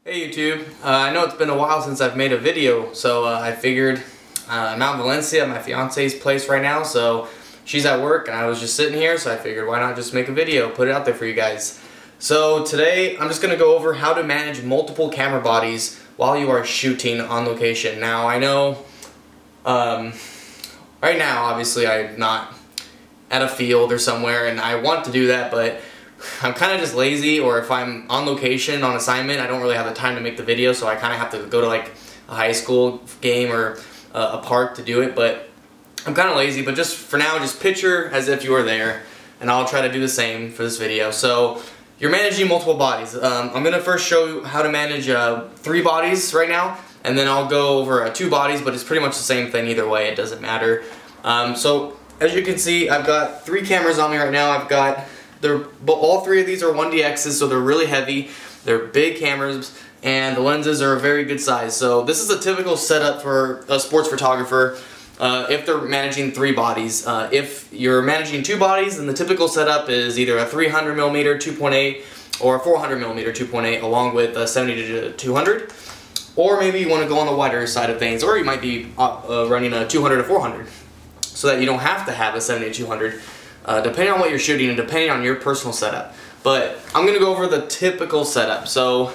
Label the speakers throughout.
Speaker 1: Hey YouTube, I know it's been a while since I've made a video, so I figured I'm out in Valencia at my fiance's place right now, so she's at work and I was just sitting here, so I figured why not just make a video, put it out there for you guys. So today I'm just going to go over how to manage multiple camera bodies while you are shooting on location. Now I know right now obviously I'm not at a field or somewhere and I want to do that, but I'm kind of just lazy, or if I'm on location on assignment I don't really have the time to make the video, so I kind of have to go to like a high school game or a park to do it. But I'm kind of lazy, but just for now just picture as if you were there and I'll try to do the same for this video. So you're managing multiple bodies. I'm going to first show you how to manage 3 bodies right now, and then I'll go over 2 bodies, but it's pretty much the same thing either way, it doesn't matter. So as you can see, I've got 3 cameras on me right now. I've got all 3 of these are 1DXs, so they're really heavy. They're big cameras, and the lenses are a very good size. So this is a typical setup for a sports photographer if they're managing 3 bodies. If you're managing 2 bodies, then the typical setup is either a 300mm 2.8 or a 400mm 2.8 along with a 70-200. Or maybe you want to go on the wider side of things, or you might be running a 200-400 so that you don't have to have a 70-200. Depending on what you're shooting and depending on your personal setup. But I'm going to go over the typical setup. So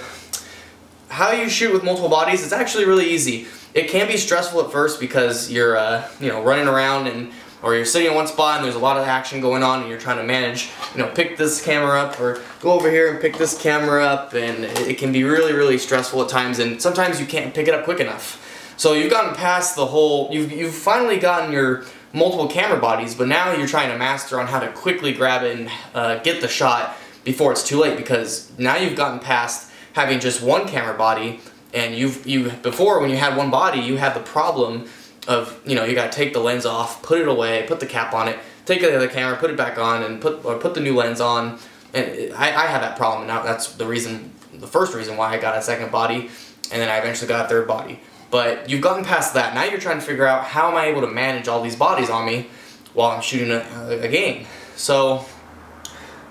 Speaker 1: how you shoot with multiple bodies, it's actually really easy. It can be stressful at first because you're running around or you're sitting in one spot and there's a lot of action going on and you're trying to manage, pick this camera up or go over here and pick this camera up, and it can be really stressful at times, and sometimes you can't pick it up quick enough. So you've gotten past the whole, you've finally gotten your multiple camera bodies, but now you're trying to master on how to quickly grab it and get the shot before it's too late, because now you've gotten past having just one camera body, and before when you had one body you had the problem of you got to take the lens off, put it away, put the cap on it, take the other camera, put it back on, and put the new lens on. And I had that problem, and now that's the first reason why I got a second body, and then I eventually got a third body. But you've gotten past that. Now you're trying to figure out, how am I able to manage all these bodies on me while I'm shooting a game? So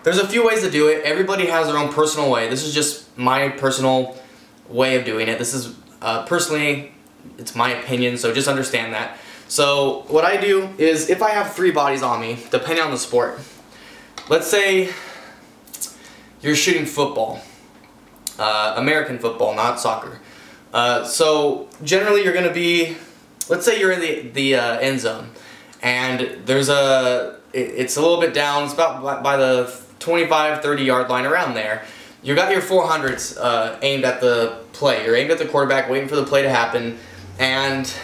Speaker 1: there's a few ways to do it. Everybody has their own personal way. This is just my personal way of doing it. This is personally, it's my opinion, so just understand that. So what I do is, if I have 3 bodies on me, depending on the sport, let's say you're shooting football, American football, not soccer. So generally you're going to be, let's say you're in the end zone, and there's it's a little bit down, it's about by the 25-30 yard line, around there. You got your 400s aimed at the play, you're aimed at the quarterback, waiting for the play to happen, and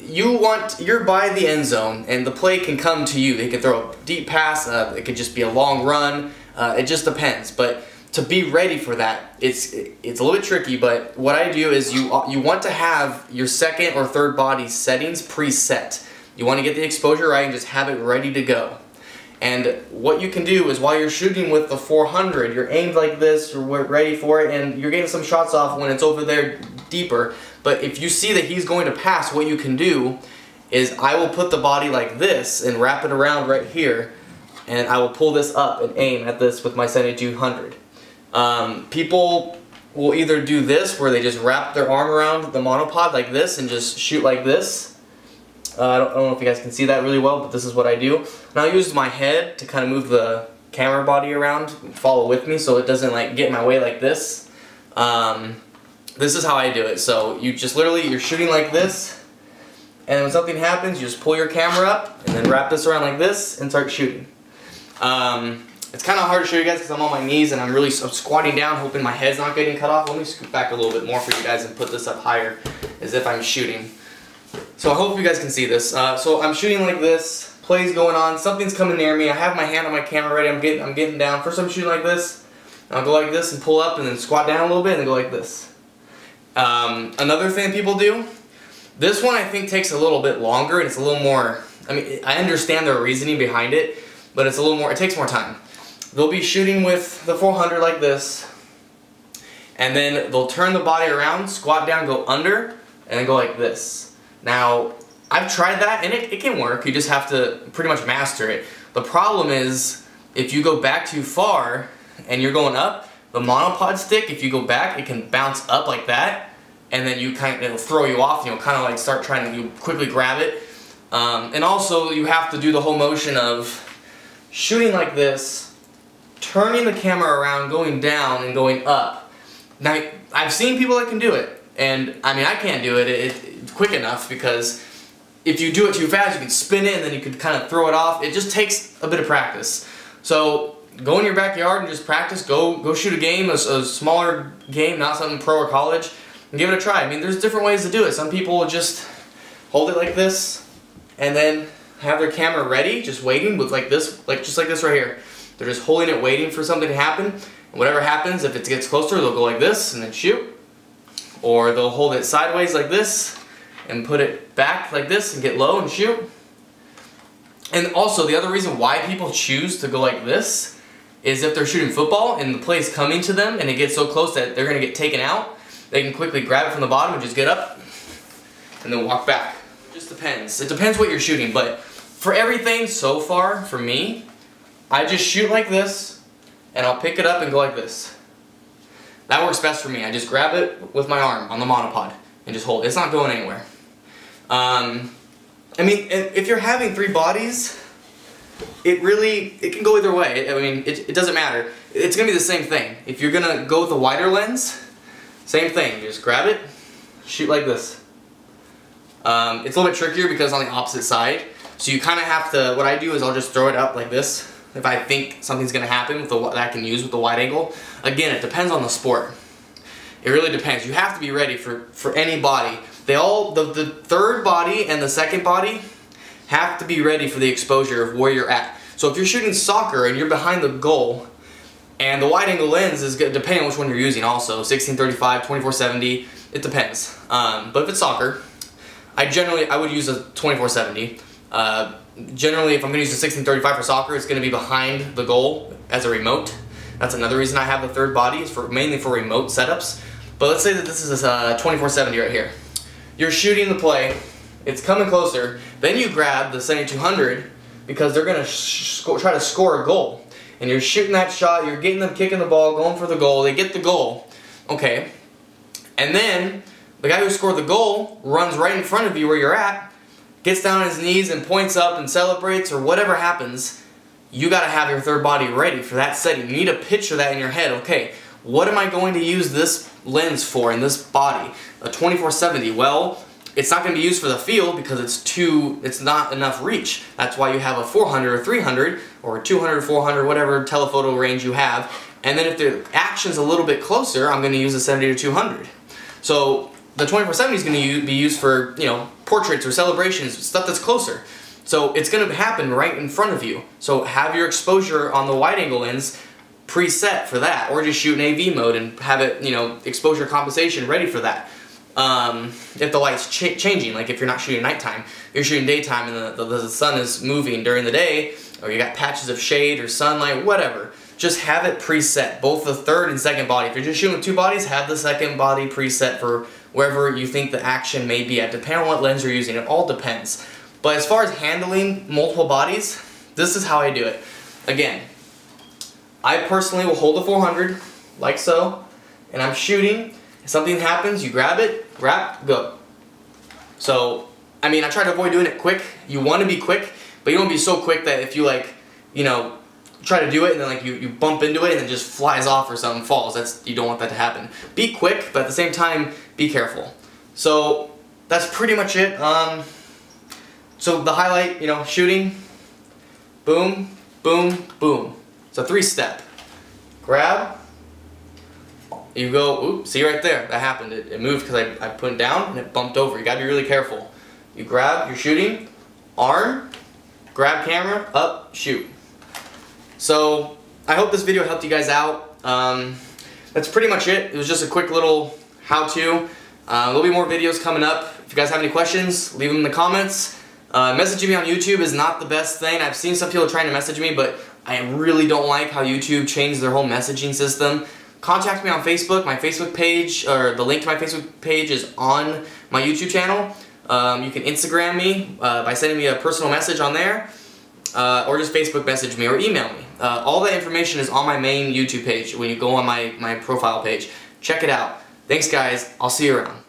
Speaker 1: you're by the end zone and the play can come to you. They can throw a deep pass, it could just be a long run, it just depends. But to be ready for that, it's a little bit tricky, but what I do is you want to have your second or third body settings preset. You want to get the exposure right and just have it ready to go. And what you can do is, while you're shooting with the 400, you're aimed like this, you're ready for it, and you're getting some shots off when it's over there deeper. But if you see that he's going to pass, what you can do is, I will put the body like this and wrap it around right here, and I will pull this up and aim at this with my 70-200. People will either do this, where they just wrap their arm around the monopod like this and just shoot like this. I don't know if you guys can see that really well, but this is what I do. And I'll use my head to kind of move the camera body around, follow with me, so it doesn't like get in my way like this. This is how I do it. So you just you're shooting like this, and when something happens, you just pull your camera up and then wrap this around like this and start shooting. It's kind of hard to show you guys because I'm on my knees and I'm squatting down, hoping my head's not getting cut off. Let me scoot back a little bit more for you guys and put this up higher, as if I'm shooting. So I hope you guys can see this. So I'm shooting like this, play's going on, something's coming near me, I have my hand on my camera ready, I'm getting down. First I'm shooting like this, and I'll go like this and pull up and then squat down a little bit and then go like this. Another thing people do, this one I think takes a little bit longer and it's a little more, I understand their reasoning behind it, but it's a little more, it takes more time. They'll be shooting with the 400 like this, and then they'll turn the body around, squat down, go under, and then go like this. Now, I've tried that and it can work, you just have to pretty much master it. The problem is, if you go back too far and you're going up, The monopod stick, if you go back, it can bounce up like that, and then it'll throw you off, and you'll kind of like start trying to quickly grab it. And also you have to do the whole motion of shooting like this, turning the camera around, going down and going up. Now, I've seen people that can do it, and I mean, I can't do it quick enough, because if you do it too fast, you can spin it and then you could kind of throw it off. It just takes a bit of practice. So go in your backyard and just practice. Go shoot a game, a smaller game, not something pro or college, and give it a try. I mean, there's different ways to do it. Some people will just hold it like this and then have their camera ready, just waiting with like this, just like this right here. They're just holding it, waiting for something to happen. And whatever happens, if it gets closer, they'll go like this and then shoot. Or they'll hold it sideways like this and put it back like this and get low and shoot. And also, the other reason why people choose to go like this is if they're shooting football and the play is coming to them and it gets so close that they're going to get taken out, they can quickly grab it from the bottom and just get up and then walk back. It just depends. It depends what you're shooting, but for everything so far, for me, I just shoot like this and I'll pick it up and go like this. That works best for me. I just grab it with my arm on the monopod and just hold it. It's not going anywhere. I mean, if you're having 3 bodies, it can go either way. I mean, it doesn't matter. It's going to be the same thing. If you're going to go with a wider lens, same thing. You just grab it, shoot like this. It's a little bit trickier because on the opposite side. So you kind of have to, what I do is I'll just throw it up like this if I think something's going to happen with that I can use with the wide angle. Again, it depends on the sport. It really depends. You have to be ready for any body. The third body and the second body have to be ready for the exposure of where you're at. So if you're shooting soccer and you're behind the goal, and the wide angle lens is good, depending on which one you're using also, 1635, 2470, it depends. But if it's soccer, I would use a 2470. Generally, if I'm going to use a 1635 for soccer, it's going to be behind the goal as a remote. That's another reason I have the third body, is mainly for remote setups. But let's say that this is a 2470 right here. You're shooting the play, it's coming closer, then you grab the 7200 because they're going to try to score a goal. And you're shooting that shot, you're getting them kicking the ball, going for the goal, they get the goal. Okay. And then the guy who scored the goal runs right in front of you where you're at, gets down on his knees and points up and celebrates, or whatever happens. You got to have your third body ready for that setting. You need to picture that in your head. Okay, what am I going to use this lens for in this body? A 2470. Well, it's not going to be used for the field because it's not enough reach. That's why you have a 400 or 300 or 200 or 400, whatever telephoto range you have. And then if the action's a little bit closer, I'm going to use a 70 to 200. So the 2470 is going to be used for, portraits or celebrations, stuff that's closer. So it's going to happen right in front of you. So have your exposure on the wide angle lens preset for that, or just shoot in AV mode and have it, exposure compensation ready for that. If the light's changing, like if you're not shooting nighttime, you're shooting daytime and the sun is moving during the day, or you got patches of shade or sunlight, whatever. Just have it preset, both the third and second body. If you're just shooting with 2 bodies, have the second body preset for wherever you think the action may be at. Depending on what lens you're using, it all depends. But as far as handling multiple bodies, this is how I do it. Again, I personally will hold the 400, like so, and I'm shooting. If something happens, you grab it, wrap, go. So, I mean, I try to avoid doing it quick. You want to be quick, but you don't be so quick that if you try to do it and then you bump into it and it just flies off or something, falls. You don't want that to happen. Be quick, but at the same time, be careful. So, that's pretty much it. So the highlight, shooting, boom, boom, boom. It's a 3-step. Grab, you go, oops, see right there, that happened. It moved because I put it down and it bumped over. You gotta be really careful. You grab, you're shooting, arm, grab camera, up, shoot. So, I hope this video helped you guys out. That's pretty much it. It was just a quick little how-to. There'll be more videos coming up. If you guys have any questions, leave them in the comments. Messaging me on YouTube is not the best thing. I've seen some people trying to message me, but I really don't like how YouTube changed their whole messaging system. Contact me on Facebook. My Facebook page, or the link to my Facebook page, is on my YouTube channel. You can Instagram me by sending me a personal message on there. or just Facebook message me or email me. All that information is on my main YouTube page when you go on my profile page. Check it out. Thanks guys, I'll see you around.